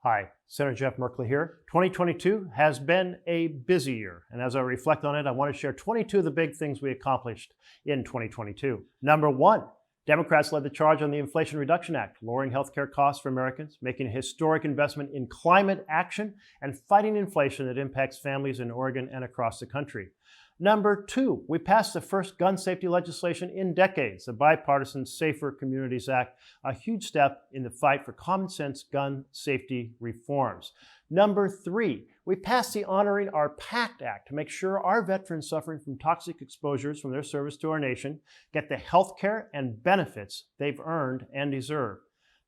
Hi, Senator Jeff Merkley here. 2022 has been a busy year, and as I reflect on it, I want to share 22 of the big things we accomplished in 2022. Number one, Democrats led the charge on the Inflation Reduction Act, lowering healthcare costs for Americans, making a historic investment in climate action, and fighting inflation that impacts families in Oregon and across the country. Number two, we passed the first gun safety legislation in decades, the bipartisan Safer Communities Act, a huge step in the fight for common sense gun safety reforms. Number three, we passed the Honoring Our Pact Act to make sure our veterans suffering from toxic exposures from their service to our nation get the health care and benefits they've earned and deserve.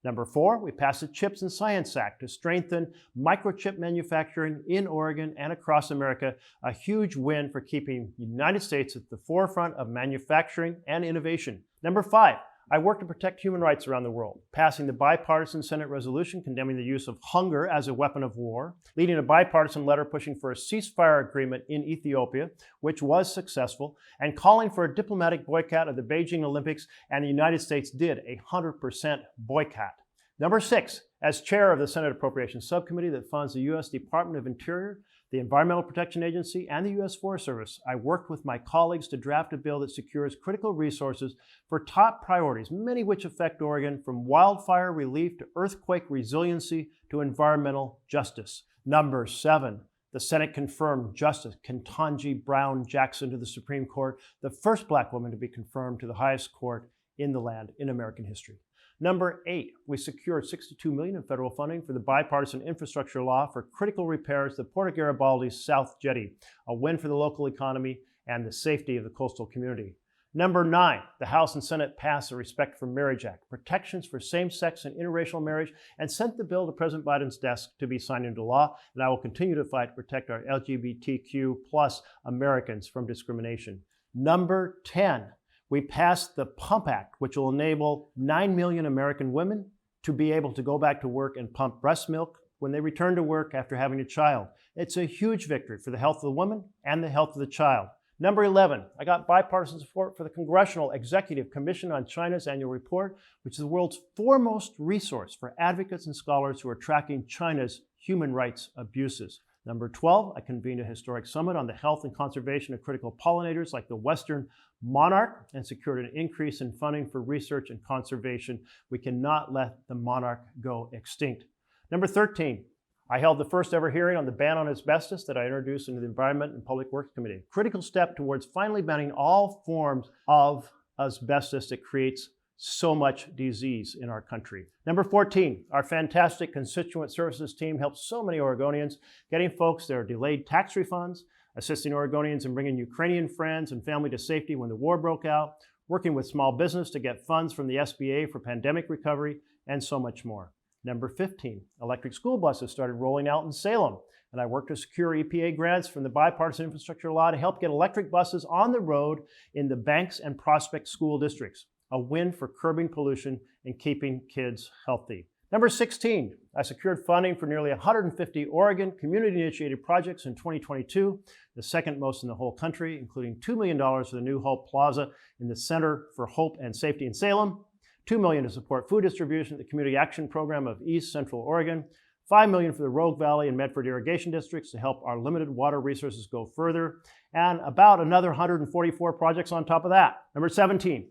Number four, we passed the CHIPS and Science Act to strengthen microchip manufacturing in Oregon and across America, a huge win for keeping the United States at the forefront of manufacturing and innovation. Number five, I work to protect human rights around the world, passing the bipartisan Senate resolution condemning the use of hunger as a weapon of war, leading a bipartisan letter pushing for a ceasefire agreement in Ethiopia, which was successful, and calling for a diplomatic boycott of the Beijing Olympics, and the United States did a 100% boycott. Number six, as chair of the Senate Appropriations Subcommittee that funds the U.S. Department of Interior, the Environmental Protection Agency, and the U.S. Forest Service, I worked with my colleagues to draft a bill that secures critical resources for top priorities, many which affect Oregon, from wildfire relief to earthquake resiliency to environmental justice. Number seven, the Senate confirmed Justice Ketanji Brown Jackson to the Supreme Court, the first Black woman to be confirmed to the highest court in the land in American history. Number eight, we secured $62 million in federal funding for the bipartisan infrastructure law for critical repairs to Porto Garibaldi's South Jetty, a win for the local economy and the safety of the coastal community. Number nine, the House and Senate passed the Respect for Marriage Act, protections for same-sex and interracial marriage, and sent the bill to President Biden's desk to be signed into law. And I will continue to fight to protect our LGBTQ plus Americans from discrimination. Number 10, we passed the PUMP Act, which will enable 9 million American women to be able to go back to work and pump breast milk when they return to work after having a child. It's a huge victory for the health of the woman and the health of the child. Number 11, I got bipartisan support for the Congressional Executive Commission on China's annual report, which is the world's foremost resource for advocates and scholars who are tracking China's human rights abuses. Number 12, I convened a historic summit on the health and conservation of critical pollinators like the western monarch and secured an increase in funding for research and conservation. We cannot let the monarch go extinct. Number 13, I held the first ever hearing on the ban on asbestos that I introduced into the Environment and Public Works Committee. A critical step towards finally banning all forms of asbestos that creates so much disease in our country. Number 14, our fantastic constituent services team helped so many Oregonians, getting folks their delayed tax refunds, assisting Oregonians in bringing Ukrainian friends and family to safety when the war broke out, working with small business to get funds from the SBA for pandemic recovery, and so much more. Number 15, electric school buses started rolling out in Salem, and I worked to secure EPA grants from the bipartisan infrastructure law to help get electric buses on the road in the Banks and Prospect school districts, a win for curbing pollution and keeping kids healthy. Number 16, I secured funding for nearly 150 Oregon community-initiated projects in 2022, the second most in the whole country, including $2 million for the new Hope Plaza in the Center for Hope and Safety in Salem, $2 million to support food distribution at the Community Action Program of East Central Oregon, $5 million for the Rogue Valley and Medford irrigation districts to help our limited water resources go further, and about another 144 projects on top of that. Number 17,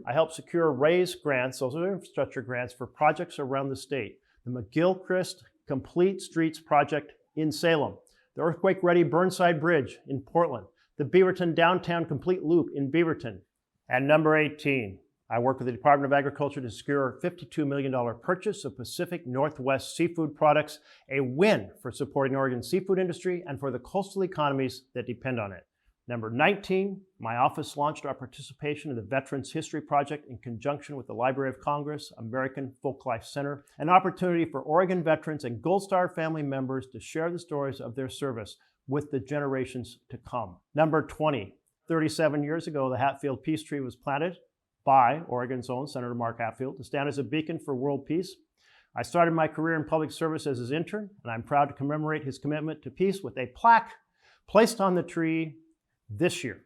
I helped secure RAISE grants, those are infrastructure grants, for projects around the state. The McGilchrist Complete Streets Project in Salem, the earthquake-ready Burnside Bridge in Portland, the Beaverton Downtown Complete Loop in Beaverton. And number 18, I worked with the Department of Agriculture to secure a $52 million purchase of Pacific Northwest seafood products, a win for supporting Oregon's seafood industry and for the coastal economies that depend on it. Number 19, my office launched our participation in the Veterans History Project in conjunction with the Library of Congress, American Folklife Center, an opportunity for Oregon veterans and Gold Star family members to share the stories of their service with the generations to come. Number 20, 37 years ago, the Hatfield Peace Tree was planted by Oregon's own Senator Mark Hatfield to stand as a beacon for world peace. I started my career in public service as his intern, and I'm proud to commemorate his commitment to peace with a plaque placed on the tree this year.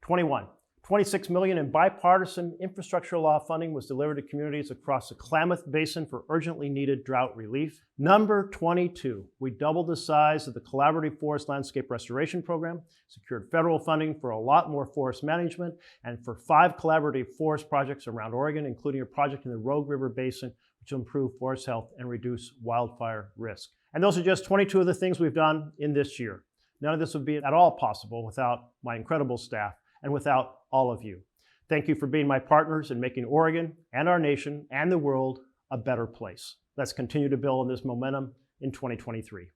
21. $26 million in bipartisan infrastructure law funding was delivered to communities across the Klamath Basin for urgently needed drought relief. Number 22, we doubled the size of the Collaborative Forest Landscape Restoration Program, secured federal funding for a lot more forest management, and for 5 collaborative forest projects around Oregon, including a project in the Rogue River Basin, which will improve forest health and reduce wildfire risk. And those are just 22 of the things we've done in this year. None of this would be at all possible without my incredible staff and without all of you. Thank you for being my partners in making Oregon and our nation and the world a better place. Let's continue to build on this momentum in 2023.